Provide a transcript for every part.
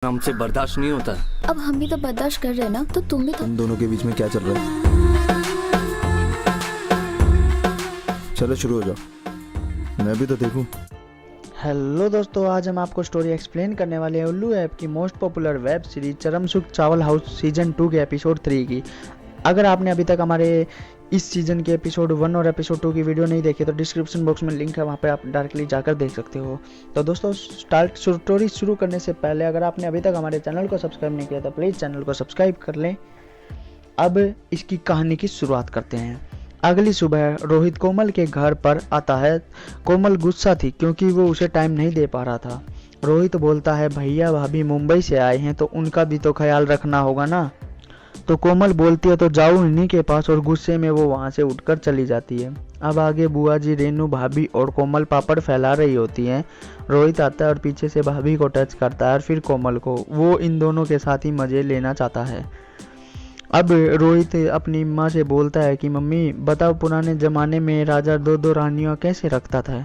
हमसे बर्दाश्त नहीं होता। अब हम भी तो बर्दाश्त कर रहे हैं ना, तो तुम भी तो। तुम दोनों के बीच में क्या चल रहा है? चलो शुरू हो जाओ, मैं भी तो देखूं। हेलो दोस्तों, आज हम आपको स्टोरी एक्सप्लेन करने वाले हैं उल्लू ऐप की मोस्ट पॉपुलर वेब सीरीज चरम सुख चावल हाउस सीजन 2 के एपिसोड 3 की। अगर आपने अभी तक हमारे इस सीजन के एपिसोड 1 और एपिसोड 2 की वीडियो नहीं देखी तो डिस्क्रिप्शन बॉक्स में लिंक है, वहाँ पे आप डायरेक्टली जाकर देख सकते हो। तो दोस्तों, स्टोरी शुरू करने से पहले अगर आपने अभी तक हमारे चैनल को सब्सक्राइब नहीं किया तो प्लीज़ चैनल को सब्सक्राइब कर लें। अब इसकी कहानी की शुरुआत करते हैं। अगली सुबह रोहित कोमल के घर पर आता है। कोमल गुस्सा थी क्योंकि वो उसे टाइम नहीं दे पा रहा था। रोहित बोलता है, भैया भाभी मुंबई से आए हैं तो उनका भी तो ख्याल रखना होगा ना। तो कोमल बोलती है, तो जाओ इन्हीं के पास, और गुस्से में वो वहाँ से उठकर चली जाती है। अब आगे बुआ जी, रेनू भाभी और कोमल पापड़ फैला रही होती हैं। रोहित आता है और पीछे से भाभी को टच करता है और फिर कोमल को। वो इन दोनों के साथ ही मजे लेना चाहता है। अब रोहित अपनी माँ से बोलता है कि मम्मी बताओ, पुराने ज़माने में राजा दो दो रानियाँ कैसे रखता था।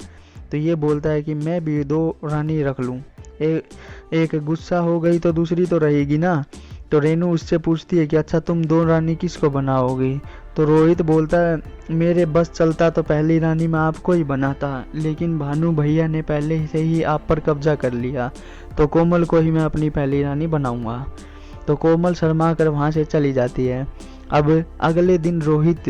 तो ये बोलता है कि मैं भी 2 रानी रख लूँ, एक गुस्सा हो गई तो दूसरी तो रहेगी ना। तो रेनू उससे पूछती है कि अच्छा तुम 2 रानी किसको बनाओगी। तो रोहित बोलता है, मेरे बस चलता तो पहली रानी मैं आपको ही बनाता, लेकिन भानु भैया ने पहले से ही आप पर कब्जा कर लिया, तो कोमल को ही मैं अपनी पहली रानी बनाऊंगा। तो कोमल शर्मा कर वहाँ से चली जाती है। अब अगले दिन रोहित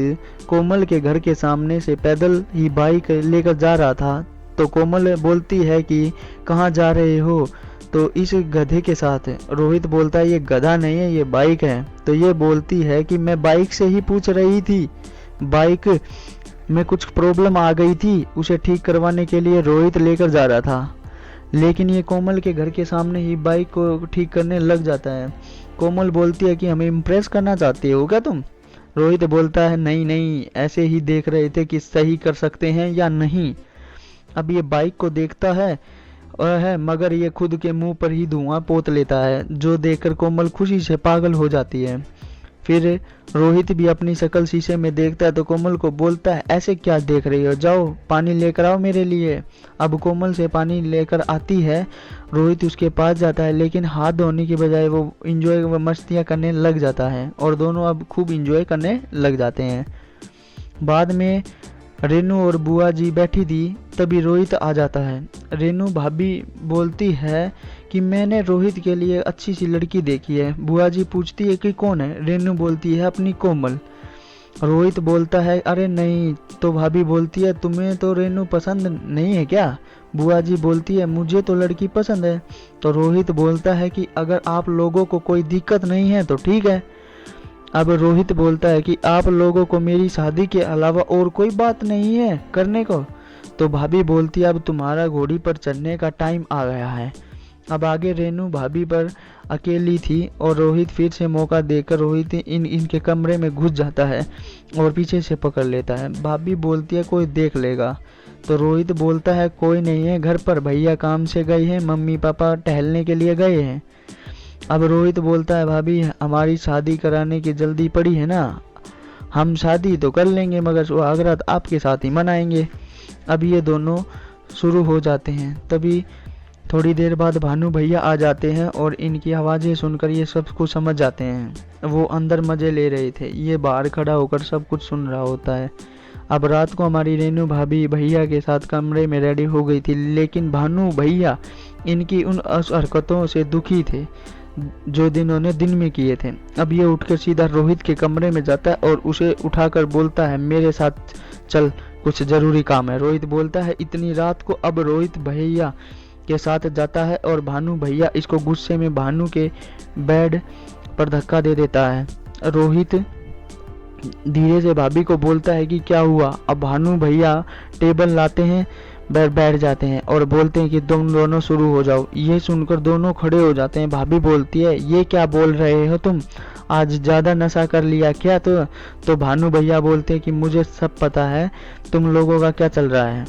कोमल के घर के सामने से पैदल ही बाइक लेकर जा रहा था। तो कोमल बोलती है कि कहाँ जा रहे हो। तो इस गधे के साथ। रोहित बोलता है, ये गधा नहीं है, ये बाइक है। तो ये बोलती है कि मैं बाइक से ही पूछ रही थी, बाइक में कुछ प्रॉब्लम आ गई थी, उसे ठीक करवाने के लिए रोहित लेकर जा रहा था। लेकिन ये कोमल के घर के सामने ही बाइक को ठीक करने लग जाता है। कोमल बोलती है कि हमें इम्प्रेस करना चाहते हो क्या तुम। रोहित बोलता है, नहीं नहीं, ऐसे ही देख रहे थे कि सही कर सकते हैं या नहीं। अब ये बाइक को देखता है मगर ये खुद के मुंह पर ही धुआं पोत लेता है, जो देखकर कोमल खुशी से पागल हो जाती है। फिर रोहित भी अपनी शक्ल शीशे में देखता है तो कोमल को बोलता है, ऐसे क्या देख रही हो, जाओ पानी लेकर आओ मेरे लिए। अब कोमल से पानी लेकर आती है। रोहित उसके पास जाता है, लेकिन हाथ धोने की बजाय वो इंजॉय व मस्तियाँ करने लग जाता है, और दोनों अब खूब इंजॉय करने लग जाते हैं। बाद में रेनू और बुआ जी बैठी थी, तभी रोहित आ जाता है। रेनू भाभी बोलती है कि मैंने रोहित के लिए अच्छी सी लड़की देखी है। बुआ जी पूछती है कि कौन है। रेनू बोलती है, अपनी कोमल। रोहित बोलता है, अरे नहीं। तो भाभी बोलती है, तुम्हें तो रेनू पसंद नहीं है क्या। बुआ जी बोलती है, मुझे तो लड़की पसंद है। तो रोहित बोलता है कि अगर आप लोगों को कोई दिक्कत नहीं है तो ठीक है। अब रोहित बोलता है कि आप लोगों को मेरी शादी के अलावा और कोई बात नहीं है करने को। तो भाभी बोलती है, अब तुम्हारा घोड़ी पर चढ़ने का टाइम आ गया है। अब आगे रेनू भाभी पर अकेली थी और रोहित फिर से मौका देकर रोहित इनके कमरे में घुस जाता है और पीछे से पकड़ लेता है। भाभी बोलती है, कोई देख लेगा। तो रोहित बोलता है, कोई नहीं है घर पर, भैया काम से गए हैं, मम्मी पापा टहलने के लिए गए हैं। अब रोहित बोलता है, भाभी हमारी शादी कराने की जल्दी पड़ी है ना, हम शादी तो कर लेंगे मगर सुहागरात आपके साथ ही मनाएंगे। अब ये दोनों शुरू हो जाते हैं। तभी थोड़ी देर बाद भानु भैया आ जाते हैं और इनकी आवाज़ें सुनकर ये सब कुछ समझ जाते हैं। वो अंदर मज़े ले रहे थे, ये बाहर खड़ा होकर सब कुछ सुन रहा होता है। अब रात को हमारी रेनू भाभी भैया के साथ कमरे में रेडी हो गई थी, लेकिन भानु भैया इनकी उन हरकतों से दुखी थे जो इन्होंने दिन में किए थे। अब ये उठकर सीधा रोहित के कमरे में जाता है और उसे उठाकर बोलता है, मेरे साथ चल, कुछ जरूरी काम है। रोहित बोलता है, इतनी रात को। अब रोहित भैया के साथ जाता है और भानु भैया इसको गुस्से में भानु के बेड पर धक्का दे देता है। रोहित धीरे से भाभी को बोलता है कि क्या हुआ। अब भानु भैया टेबल लाते हैं, बैठ जाते हैं और बोलते हैं कि तुम दोनों शुरू हो जाओ। ये सुनकर दोनों खड़े हो जाते हैं। भाभी बोलती है, ये क्या बोल रहे हो तुम, आज ज़्यादा नशा कर लिया क्या। तो भानु भैया बोलते हैं कि मुझे सब पता है तुम लोगों का क्या चल रहा है।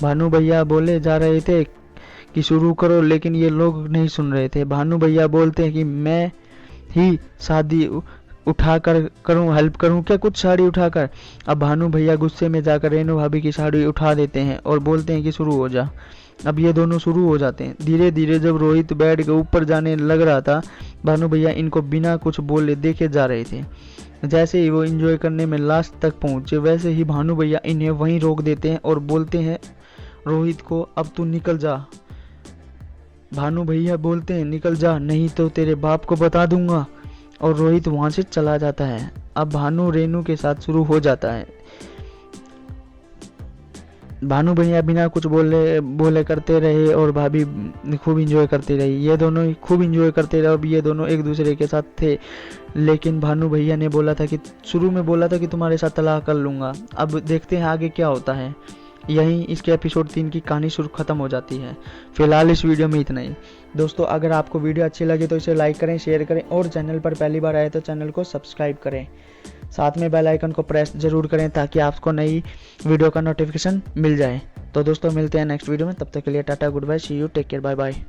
भानु भैया बोले जा रहे थे कि शुरू करो, लेकिन ये लोग नहीं सुन रहे थे। भानु भैया बोलते हैं कि मैं ही शादी उठाकर करूं, हेल्प करूं क्या कुछ साड़ी उठाकर। अब भानु भैया गुस्से में जाकर रेनू भाभी की साड़ी उठा देते हैं और बोलते हैं कि शुरू हो जा। अब ये दोनों शुरू हो जाते हैं। धीरे धीरे जब रोहित बेड के ऊपर जाने लग रहा था, भानु भैया इनको बिना कुछ बोले देखे जा रहे थे। जैसे ही वो एंजॉय करने में लास्ट तक पहुंचे, वैसे ही भानु भैया इन्हें वहीं रोक देते हैं और बोलते हैं रोहित को, अब तू निकल जा। भानु भैया बोलते हैं निकल जा, नहीं तो तेरे बाप को बता दूंगा, और रोहित वहां से चला जाता है। अब भानु रेनू के साथ शुरू हो जाता है। भानु भैया बिना कुछ बोले करते रहे और भाभी खूब इंजॉय करती रही। ये दोनों खूब इंजॉय करते रहे। अब ये दोनों एक दूसरे के साथ थे, लेकिन भानु भैया ने बोला था कि शुरू में बोला था कि तुम्हारे साथ तलाक कर लूँगा। अब देखते हैं आगे क्या होता है। यहीं इसके एपिसोड 3 की कहानी शुरू खत्म हो जाती है। फिलहाल इस वीडियो में इतना ही। दोस्तों, अगर आपको वीडियो अच्छी लगी तो इसे लाइक करें, शेयर करें, और चैनल पर पहली बार आए तो चैनल को सब्सक्राइब करें। साथ में बेल आइकन को प्रेस जरूर करें ताकि आपको नई वीडियो का नोटिफिकेशन मिल जाए। तो दोस्तों, मिलते हैं नेक्स्ट वीडियो में। तब तक के लिए ta-ta, goodbye, see you, take care, bye bye.